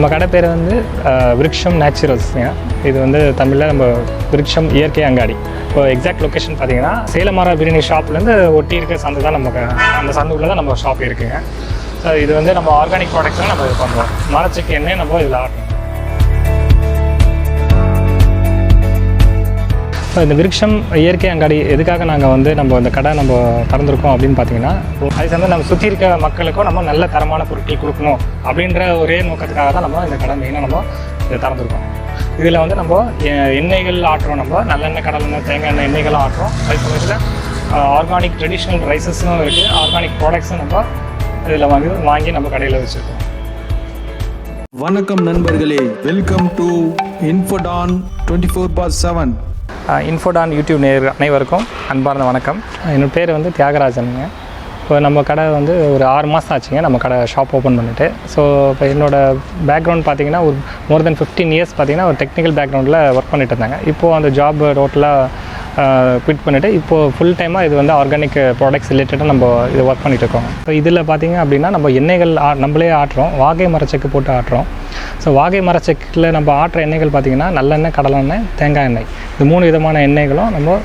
நம்ம கடை பேர் வந்து Virksham Nathurals. இது வந்து தமிழில் நம்ம விருக்ஷம் இயற்கை அங்காடி. இப்போ எக்ஸாக்ட் லொக்கேஷன் பார்த்தீங்கன்னா சேலமாரா பிரியாணி ஷாப்லேருந்து ஒட்டி இருக்க சந்து தான் நமக்கு அந்த சந்துக்குள்ளே தான் நம்ம ஷாப் இருக்குங்க. ஸோ இது வந்து நம்ம ஆர்கானிக் ப்ராடக்ட்ஸ் தான் நம்ம இது பண்ணுறோம். மரச்செக்கு எண்ணெய் நம்ம இதில் ஆட்டணும். ஸோ இந்த விருக்ஷம் இயற்கை அங்காடி எதுக்காக நாங்கள் வந்து நம்ம இந்த கடை நம்ம திறந்துருக்கோம் அப்படின்னு பார்த்தீங்கன்னா, அது வந்து நம்ம சுற்றி இருக்க மக்களுக்கும் நம்ம நல்ல தரமான பொருட்கள் கொடுக்கணும் அப்படின்ற ஒரே நோக்கத்துக்காக தான் நம்ம இந்த கடை மெயினாக நம்ம இதை திறந்துருக்கோம். இதில் வந்து நம்ம எண்ணெய்கள் ஆட்டுறோம், நம்ம நல்லெண்ணெய், கடலெண்ணெய், தேங்காய் எண்ணெய் எண்ணெய்களும் ஆட்டுறோம். அதே சமயத்தில் ஆர்கானிக் ட்ரெடிஷ்னல் ரைஸஸும் இருக்குது, ஆர்கானிக் ப்ராடக்ட்ஸும் நம்ம இதில் வாங்கி நம்ம கடையில் வச்சுருக்கோம். வணக்கம் நண்பர்களே, வெல்கம் டு இன்ஃபோடான் 24/7. இன்ஃபோடான் யூடியூப் அனைவருக்கும் அன்பார்ந்த வணக்கம். என்னோடய பேர் வந்து தியாகராஜனுங்க. இப்போ நம்ம கடை வந்து ஒரு 6 மாதம் ஆச்சுங்க நம்ம கடை ஷாப் ஓப்பன் பண்ணிவிட்டு. ஸோ இப்போ என்னோடய பேக்ரவுண்ட் பார்த்திங்கன்னா ஒரு மோர் தென் 15 இயர்ஸ் பார்த்திங்கன்னா ஒரு டெக்னிக்கல் பேக்ரவுண்டில் ஒர்க் பண்ணிட்டு இருந்தாங்க. இப்போது அந்த ஜாப் டோட்டலாக குவிட் பண்ணிவிட்டு இப்போது ஃபுல் டைமாக இது வந்து ஆர்கானிக் ப்ராடக்ட்ஸ் ரிலேட்டடாக நம்ம இது ஒர்க் பண்ணிகிட்டு இருக்கோம். இப்போ இதில் பார்த்திங்க அப்படின்னா நம்ம எண்ணெய்கள் நம்மளே ஆட்டுறோம், வாகை மரச்செக்கு போட்டு ஆட்டுறோம். ஸோ வாகை மரச்செக்கில் நம்ம ஆட்டுற எண்ணெய்கள் பார்த்திங்கன்னா நல்லெண்ணெய், கடலெண்ணெய், தேங்காய் எண்ணெய், இது 3 விதமான எண்ணெய்களும் நம்ம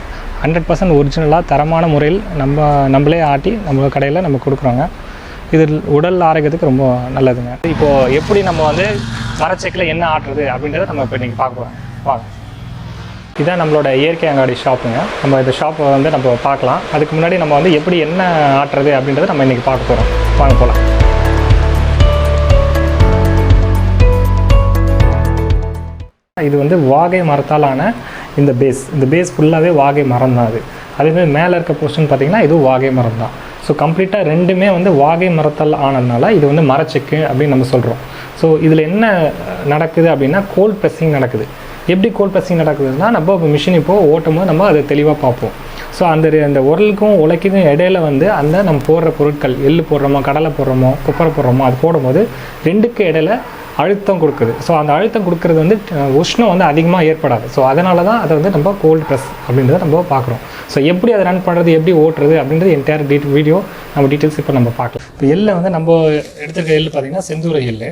100% ஒரிஜினலாக தரமான முறையில் நம்மளே ஆட்டி நம்ம கடையில் நம்ம கொடுக்குறோங்க. இது உடல் ஆரோக்கியத்துக்கு ரொம்ப நல்லதுங்க. இப்போது எப்படி நம்ம வந்து மரச்செக்கில் எண்ணெய் ஆட்டுறது அப்படின்றத நம்ம இப்போ இன்றைக்கி பார்க்க போகிறோம். வாங்க, இதுதான் நம்மளோட இயற்கை அங்காடி ஷாப்புங்க. நம்ம இந்த ஷாப்பை வந்து நம்ம பார்க்கலாம். அதுக்கு முன்னாடி நம்ம வந்து எப்படி எண்ணெய் ஆட்டுறது அப்படின்றத நம்ம இன்றைக்கி பார்க்க போகிறோம். வாங்க போகலாம். இது வந்து வாகை மரத்தாலான இந்த பேஸ் ஃபுல்லாகவே வாகை மரம் தான். அதேமாதிரி மேலே இருக்க போர்ஷன் பார்த்திங்கன்னா இது வாகை மரம் தான். ஸோ கம்ப்ளீட்டாக ரெண்டுமே வந்து வாகை மரத்தால் ஆனதுனால இது வந்து மரச்செக்கு அப்படின்னு நம்ம சொல்கிறோம். ஸோ இதில் என்ன நடக்குது அப்படின்னா கோல்ட் ப்ரெஸ்ஸிங் நடக்குது. எப்படி கோல்ட் ப்ரெஸ்ஸிங் நடக்குதுன்னா, நம்ம மிஷின் இப்போது ஓட்டும் போது நம்ம அதை தெளிவாக பார்ப்போம். ஸோ அந்த உரலுக்கும் உலைக்கும் இடையில வந்து அந்த நம்ம போடுற பொருட்கள், எள்ளு போடுறோமோ, கடலை போடுறோமோ, கொப்பரை போடுறோமோ, அது போடும்போது ரெண்டுக்கு இடையில அழுத்தம் கொடுக்குது. ஸோ அந்த அழுத்தம் கொடுக்குறது வந்து உஷ்ணம் வந்து அதிகமாக ஏற்படாது. ஸோ அதனால தான் அதை வந்து நம்ம கோல்டு ப்ரெஸ் அப்படின்றத நம்ம பார்க்குறோம். ஸோ எப்படி அதை ரன் பண்ணுறது, எப்படி ஓட்டுறது அப்படின்றது என்டையர் வீடியோ நம்ம டீட்டெயில்ஸ் இப்போ நம்ம பார்க்கலாம். இப்போ எள்ளை வந்து நம்ம எடுத்துருக்க எள்ளு பார்த்திங்கன்னா செந்தூர எள்ளு.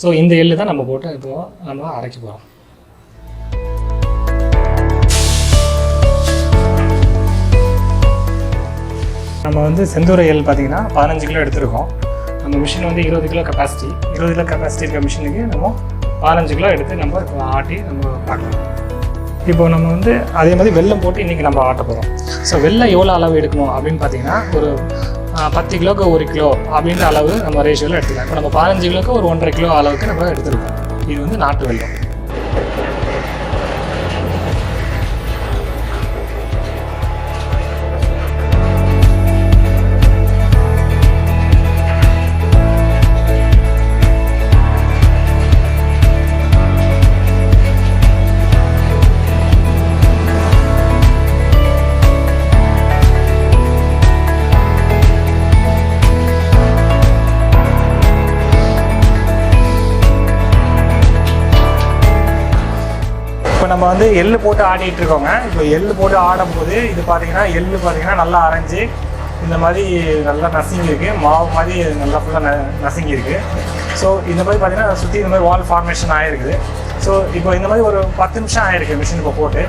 ஸோ இந்த எள்ளு தான் நம்ம போட்டு இப்போது நம்ம அரைக்க போகிறோம். நம்ம வந்து செந்தூர எள் பார்த்திங்கன்னா 15 கிலோ எடுத்துருக்கோம். நம்ம மிஷின் வந்து 20 கிலோ கெப்பாசிட்டி இருக்க மிஷினுக்கு நம்ம 15 கிலோ எடுத்து நம்ம இப்போ ஆட்டி நம்ம பார்க்கலாம். இப்போ நம்ம வந்து அதே மாதிரி வெல்லம் போட்டு இன்றைக்கி நம்ம ஆட்ட போகிறோம். ஸோ வெல்லம் எவ்வளோ அளவு எடுக்கணும் அப்படின்னு பார்த்தீங்கன்னா, ஒரு 10 கிலோக்கு 1 கிலோ அப்படின்ற அளவு நம்ம ரேஷியோவில் எடுத்துக்கலாம். இப்போ நம்ம 15 கிலோக்கு ஒரு 1.5 கிலோ அளவுக்கு நம்ம எடுத்துருக்கோம். இது வந்து நாட்டு வெல்லம். இப்போ நம்ம வந்து எள்ளு போட்டு ஆடிட்டு இருக்கோங்க. இப்போ எள்ளு போட்டு ஆடும்போது இது பார்த்தீங்கன்னா எள்ளு பார்த்தீங்கன்னா நல்லா அரைஞ்சி இந்த மாதிரி நல்லா நசுங்கி இருக்குது, மாவு மாதிரி நல்லா ஃபுல்லாக நசுங்கி இருக்குது. ஸோ இந்த மாதிரி பார்த்தீங்கன்னா சுற்றி இந்த மாதிரி வால் ஃபார்மேஷன் ஆகிருக்குது. ஸோ இப்போ இந்த மாதிரி ஒரு 10 நிமிஷம் ஆகிருக்கு மிஷின் இப்போ போட்டு.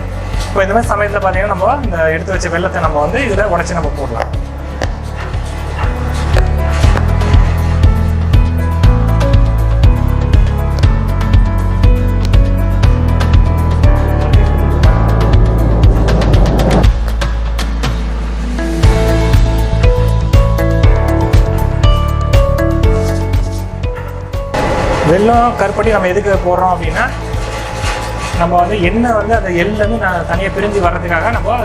இப்போ இந்த மாதிரி சமயத்தில் பார்த்தீங்கன்னா நம்ம இந்த எடுத்து வச்ச வெள்ளத்தை நம்ம வந்து இதில் உடச்சி நம்ம போடலாம். வெல்லம் கருப்பட்டி நம்ம எதுக்கு போடுறோம் அப்படின்னா, நம்ம வந்து எண்ணெய் வந்து அந்த எள்லேருந்து தனியாக பிரிஞ்சு வர்றதுக்காக நம்ம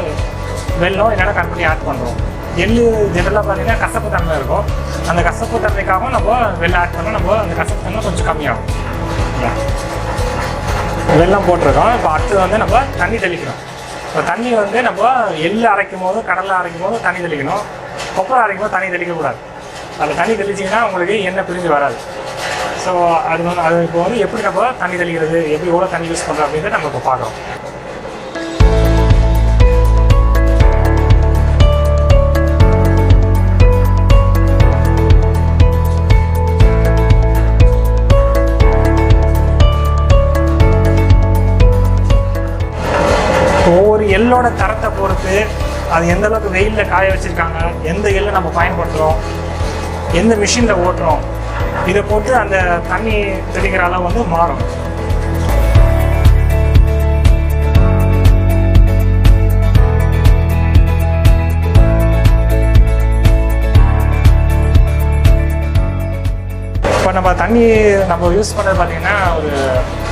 வெல்லம் இல்லைன்னா கருப்பட்டி ஆட் பண்ணுறோம். எள்ளு ஜெனரலாக பார்த்தீங்கன்னா கசப்பு தன்மை இருக்கும். அந்த கசப்பு தன்மைக்காகவும் நம்ம வெல்லம் ஆட் பண்ணால் நம்ம அந்த கசப்பு தன்மை கொஞ்சம் கம்மியாகும். வெல்லம் போட்டிருக்கோம். இப்போ அடுத்தது வந்து நம்ம தண்ணி தெளிக்கணும். இப்போ தண்ணி வந்து நம்ம எள்ளு அரைக்கும் போது, கடலை அரைக்கும் போது தண்ணி தெளிக்கணும். கொப்பரை அரைக்கும் போது தண்ணி தெளிக்கக்கூடாது. அதில் தண்ணி தெளிச்சிங்கன்னா உங்களுக்கு எண்ணெய் பிரிஞ்சு வராது. ஸோ அது இப்போ வந்து எப்படி நம்ம தண்ணி தெளிக்கிறது, எப்படி எவ்வளோ தண்ணி யூஸ் பண்ணுறோம் அப்படின்றத நம்ம இப்போ பார்க்குறோம். எள்ளோட தரத்தை பொறுத்து அது எந்த அளவுக்கு வெயிலில் காய வச்சுருக்காங்க, எந்த எள்ளை நம்ம பயன்படுத்துகிறோம், எந்த மிஷினில் ஓட்டுறோம், இதை பொறுத்து அந்த தண்ணி தெளிக்கிற அளவு வந்து மாறும். இப்போ நம்ம தண்ணி நம்ம யூஸ் பண்ணுறது பார்த்திங்கன்னா ஒரு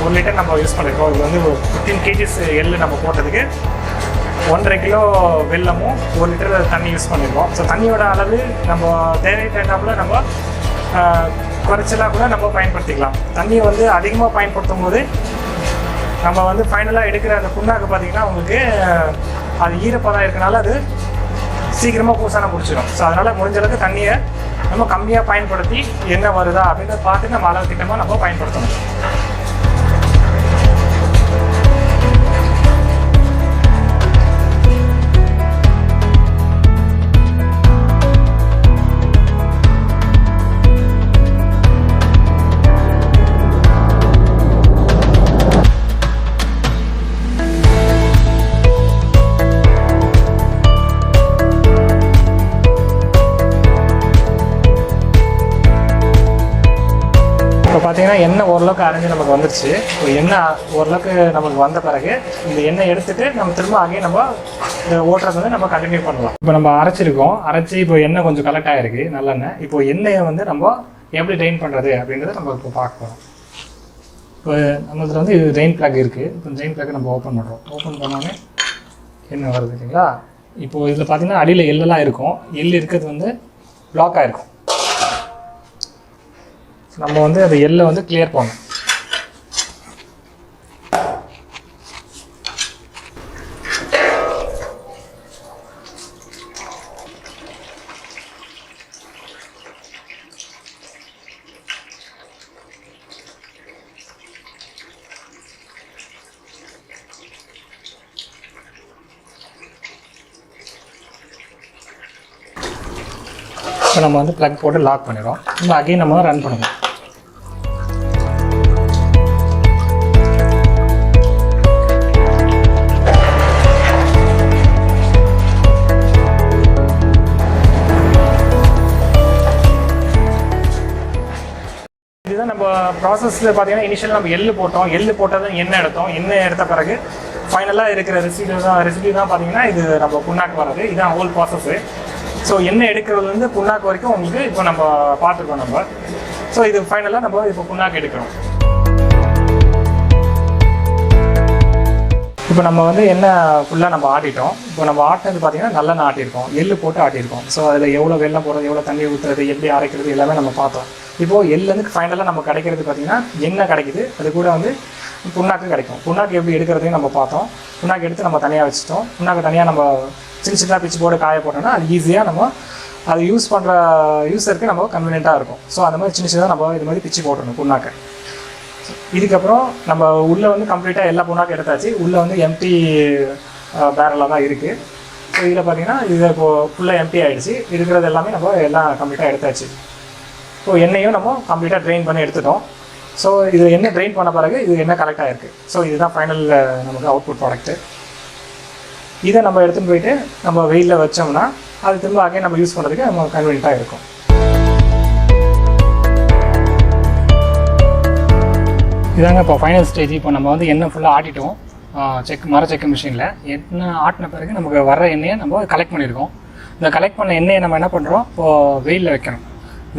1 லிட்டர் நம்ம யூஸ் பண்ணியிருக்கோம். இது வந்து 15 kgs எள்ளு நம்ம போட்டதுக்கு 1.5 கிலோ வெல்லமும் 1 லிட்டர் தண்ணி யூஸ் பண்ணியிருக்கோம். ஸோ தண்ணியோட அளவு நம்ம தேவைக்கேற்றாப்புல நம்ம குறைச்சலாக கூட நம்ம பயன்படுத்திக்கலாம். தண்ணியை வந்து அதிகமாக பயன்படுத்தும் போது நம்ம வந்து ஃபைனலாக எடுக்கிற அந்த புண்ணாக்கு பார்த்திங்கன்னா உங்களுக்கு அது ஈரப்பதம் இருக்கனால அது சீக்கிரமாக பூசான பிடிச்சிடும். ஸோ அதனால் முடிஞ்ச அளவுக்கு தண்ணியை நம்ம கம்மியாக பயன்படுத்தி என்ன வருதா அப்படின்னு பார்த்து நம்ம அளவு திட்டமாக நம்ம பயன்படுத்தணும். இப்போ பார்த்தீங்கன்னா எண்ணெய் ஓரளவுக்கு அரைஞ்சி நமக்கு வந்துருச்சு. இப்போ எண்ணெய் ஓரளவுக்கு நமக்கு வந்த பிறகு இந்த எண்ணெய் எடுத்துகிட்டு நம்ம திரும்ப அங்கேயும் நம்ம இந்த ஓட்டுறது வந்து நம்ம கண்டினியூ பண்ணலாம். இப்போ நம்ம அரைச்சி இப்போ எண்ணெய் கொஞ்சம் கலெக்ட் ஆகிருக்கு நல்லெண்ணெய். இப்போ எண்ணெயை வந்து நம்ம எப்படி ட்ரெயின் பண்ணுறது அப்படின்றத நம்ம இப்போ பார்க்க போகிறோம். இப்போ நம்மளதில் வந்து இது ட்ரெயின் பிளக் இருக்குது. இப்போ ட்ரெயின் பிளக்கை நம்ம ஓப்பன் பண்ணுறோம். ஓப்பன் பண்ணோன்னே எண்ணெய் வருது இல்லைங்களா. இப்போது இதில் பார்த்தீங்கன்னா அடியில் எள்ளெல்லாம் இருக்கும். எள் இருக்கிறது வந்து பிளாக் ஆகிருக்கும். நம்ம வந்து அந்த எள்ளை வந்து கிளியர் பண்ணணும். இப்போ நம்ம வந்து ப்ளக் போட்டு லாக் பண்ணிடுறோம். நம்ம அகைன் நம்ம ரன் பண்ணணும். இதுதான் நம்ம ப்ராசஸில் பார்த்தீங்கன்னா இனிஷியல் நம்ம எள்ளு போட்டது எண்ணெய் எடுத்தோம். எண்ணெய் எடுத்த பிறகு ஃபைனலாக இருக்கிற ரெசிபி தான் பார்த்தீங்கன்னா இது நம்ம புண்ணாக்கு வர்றது. இதுதான் ஹோல் ப்ராசஸ்ஸு. ஸோ எண்ணெய் எடுக்கிறது வந்து புண்ணாக்கு வரைக்கும் உங்களுக்கு இப்போ நம்ம பார்த்துருக்கோம் நம்ம. ஸோ இது ஃபைனலாக நம்ம இப்போ புண்ணாக்கு எடுக்கிறோம். இப்போ நம்ம வந்து எண்ணெய் ஃபுல்லாக நம்ம ஆட்டிட்டோம். இப்போ நம்ம ஆட்டினது பார்த்தீங்கன்னா நல்லெண்ணெய் ஆட்டியிருக்கோம், எள்ளு போட்டு ஆட்டியிருக்கோம். ஸோ அதில் எவ்வளோ வெல்லம் போடுறது, எவ்வளோ தண்ணி ஊற்றுறது, எப்படி அரைக்கிறது எல்லாமே நம்ம பார்த்தோம். இப்போது எள்ளுலேருந்து ஃபைனலாக நம்ம கிடைக்கிறது பார்த்திங்கன்னா எண்ணெய் கிடைக்குது. அது கூட வந்து புண்ணாக்கு கிடைக்கும். புண்ணாக்கு எப்படி எடுக்கிறதையும் நம்ம பார்த்தோம். புண்ணாக்கு எடுத்து நம்ம தனியாக வச்சுட்டோம். புண்ணாக்கு தனியாக நம்ம சின்ன பிச்சு போட்டு காய போட்டோம்னா அது ஈஸியாக நம்ம அது யூஸ் பண்ணுற யூஸருக்கு நம்ம கன்வீனியண்ட்டாக இருக்கும். ஸோ அந்த மாதிரி சின்னதாக நம்ம இது மாதிரி பிச்சு போட்டணும் புண்ணாக்கை. இதுக்கப்புறம் நம்ம உள்ளே வந்து கம்ப்ளீட்டாக எல்லா புண்ணாக்கு எடுத்தாச்சு. உள்ளே வந்து எம்டி பேரலாக தான் இருக்குது. ஸோ இதில் பார்த்திங்கன்னா இது இப்போது ஃபுல்லாக எம்டி ஆகிடுச்சு. இருக்கிறது எல்லாமே நம்ம எல்லாம் கம்ப்ளீட்டாக எடுத்தாச்சு. ஸோ எண்ணெயும் நம்ம கம்ப்ளீட்டாக ட்ரெயின் பண்ணி எடுத்துட்டோம். ஸோ இது எண்ணெய் ட்ரெயின் பண்ண பிறகு இது எண்ணெய் கலெக்ட் ஆகிருக்கு. ஸோ இதுதான் ஃபைனல் நமக்கு அவுட்புட் ப்ராடக்ட்டு. இதை நம்ம எடுத்துகிட்டு போயிட்டு நம்ம வெயிலில் வச்சோம்னா அது திரும்ப அகைன் நம்ம யூஸ் பண்ணுறதுக்கு நம்ம கன்வீனியண்ட்டாக இருக்கும். இதாங்க இப்போ ஃபைனல் ஸ்டேஜ். இப்போ நம்ம வந்து எண்ணெய் ஃபுல்லாக ஆட்டிட்டோம் மரச்செக்கு மிஷினில். எண்ணெய் ஆட்டின பிறகு நமக்கு வர எண்ணெயை நம்ம கலெக்ட் பண்ணியிருக்கோம். இந்த கலெக்ட் பண்ண எண்ணெயை நம்ம என்ன பண்ணுறோம், இப்போது வெயிலில் வைக்கணும்.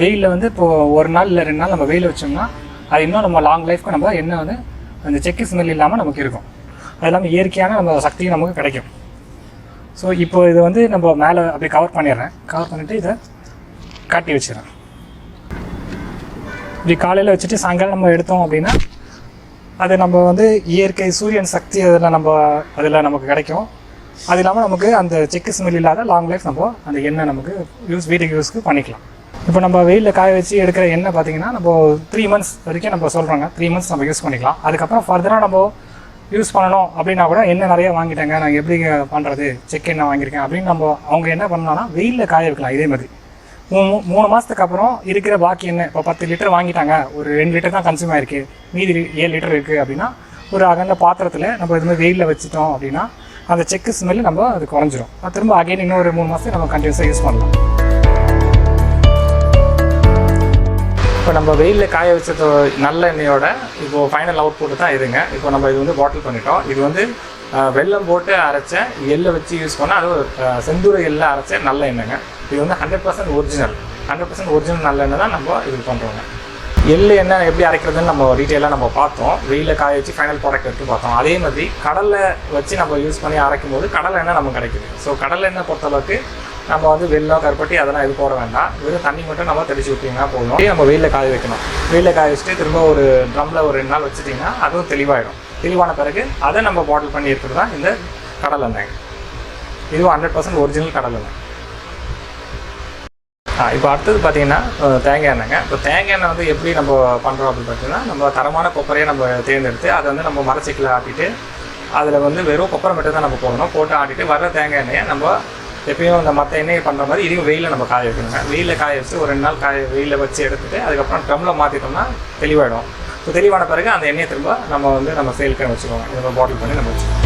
வெயிலில் வந்து இப்போது 1 நாள் இல்லை 2 நாள் நம்ம வெயில் வச்சோம்னா அது இன்னும் நம்ம லாங் லைஃப்க்கு நம்ம எண்ணெய் வந்து அந்த செக்கு ஸ்மெல் இல்லாமல் நமக்கு இருக்கும். அது இல்லாமல் இயற்கையான நம்ம சக்தியும் நமக்கு கிடைக்கும். ஸோ இப்போ இதை வந்து நம்ம மேலே அப்படியே கவர் பண்ணிவிட்டு இதை காட்டி வச்சிடறேன். இப்படி காலையில் வச்சுட்டு சாயங்காலம் நம்ம எடுத்தோம் அப்படின்னா அது நம்ம வந்து இயற்கை சூரியன் சக்தி அதில் நமக்கு கிடைக்கும். அது இல்லாமல் நமக்கு அந்த செக்கு ஸ்மெல் இல்லாத லாங் லைஃப் நம்ம அந்த எண்ணெய் நமக்கு வீட்டுக்கு யூஸ்க்கு பண்ணிக்கலாம். இப்போ நம்ம வெயிலில் காய வச்சு எடுக்கிற எண்ணெய் பார்த்திங்கன்னா நம்ம 3 months வரைக்கும் நம்ம சொல்கிறாங்க. 3 months நம்ம யூஸ் பண்ணிக்கலாம். அதுக்கப்புறம் ஃபர்தராக நம்ம யூஸ் பண்ணணும் அப்படின்னா கூட எண்ணெய் நிறைய வாங்கிட்டேங்க, நான் எப்படி பண்ணுறது, செக் எண்ணெய் வாங்கியிருக்கேன் அப்படின்னு அவங்க என்ன பண்ணலாம்னா வெயிலில் காய வைக்கலாம். இதே மாதிரி 3 மாதத்துக்கு அப்புறம் இருக்கிற பாக்கி எண்ணெய் இப்போ 10 லிட்டர் வாங்கிட்டாங்க, ஒரு 2 லிட்டர் தான் கன்சியூம் ஆயிருக்கு, மீதி 7 லிட்டர் இருக்குது அப்படின்னா ஒரு அகண்ட பாத்திரத்தில் நம்ம இது மாதிரி வெயிலில் வச்சுட்டோம் அப்படின்னா அந்த செக்கு ஸ்மெல்லு நம்ம அது குறைஞ்சிரும். திரும்ப அகைன் இன்னும் ஒரு 3 மாதம் நம்ம கண்டினியூஸாக யூஸ் பண்ணலாம். இப்போ நம்ம வெயிலில் காய வச்சது நல்ல எண்ணெயோட இப்போது ஃபைனல் அவுட்புட்டு தான் இதுங்க. இப்போ நம்ம இது வந்து பாட்டில் பண்ணிட்டோம். இது வந்து வெல்லம் போட்டு அரைச்ச எள்ளை வச்சு யூஸ் பண்ணால் அது செந்தூர எள்ளை அரைச்ச நல்ல எண்ணெய்ங்க. இது வந்து 100% ஒரிஜினல் 100% ஒரிஜினல் நல்ல எண்ணெய் தான் நம்ம இது பண்ணுறோங்க. எள்ளு எண்ணெய் எப்படி அரைக்கிறதுன்னு நம்ம டீட்டெயிலாக நம்ம பார்த்தோம். வெயிலில் காய வச்சு ஃபைனல் ப்ராடக்ட் எடுத்து பார்த்தோம். அதே மாதிரி கடலை வச்சு நம்ம யூஸ் பண்ணி அரைக்கும் போது கடலை எண்ணெய் நமக்கு கிடைக்குது. ஸோ கடலை எண்ணெய் பொறுத்தளவுக்கு நம்ம வந்து வெல்லம் கருப்பட்டி அதெல்லாம் இது போட வேண்டாம். வெறும் தண்ணி மட்டும் நம்ம தெளிச்சு விட்டிங்கன்னா போதும். நம்ம வெயிலில் காய வைக்கணும். வெயிலில் காய வச்சுட்டு திரும்ப ஒரு ட்ரம்மில் ஒரு 2 நாள் வச்சுட்டிங்கன்னா அதுவும் தெளிவாயிடும். தெளிவான பிறகு அதை நம்ம பாட்டில் பண்ணி எடுத்துகிட்டு தான் இந்த கடலை எண்ணெய். இதுவும் 100% ஒரிஜினல் கடலை எண்ணெய். இப்போ அடுத்தது பார்த்திங்கன்னா தேங்காய் எண்ணெய்ங்க. இப்போ தேங்காய் எண்ணெய் வந்து எப்படி நம்ம பண்ணுறோம் அப்படின்னு பார்த்தீங்கன்னா, நம்ம தரமான கொப்பரையை நம்ம தேர்ந்தெடுத்து அதை வந்து நம்ம மரச்செக்கில் ஆட்டிட்டு அதில் வந்து வெறும் கொப்பரை மட்டும் தான் நம்ம போடணும். போட்டு ஆட்டிட்டு வர தேங்காய் எண்ணெயை நம்ம எப்பயும் இந்த மற்ற எண்ணெயை பண்ணுற மாதிரி இதையும் வெயிலில் நம்ம காய வைக்கணுங்க. வெயிலில் காய வச்சு ஒரு 2 நாள் வெயிலில் வச்சு எடுத்துகிட்டு அதுக்கப்புறம் ட்ரம்மில் மாற்றிட்டோம்னா தெளிவாயிடும். ஸோ தெளிவான பிறகு அந்த எண்ணெயை திரும்ப நம்ம வந்து நம்ம சேலுக்கு வச்சுக்கோங்க. இதை பாட்டில் பண்ணி நம்ம வச்சுக்கோங்க.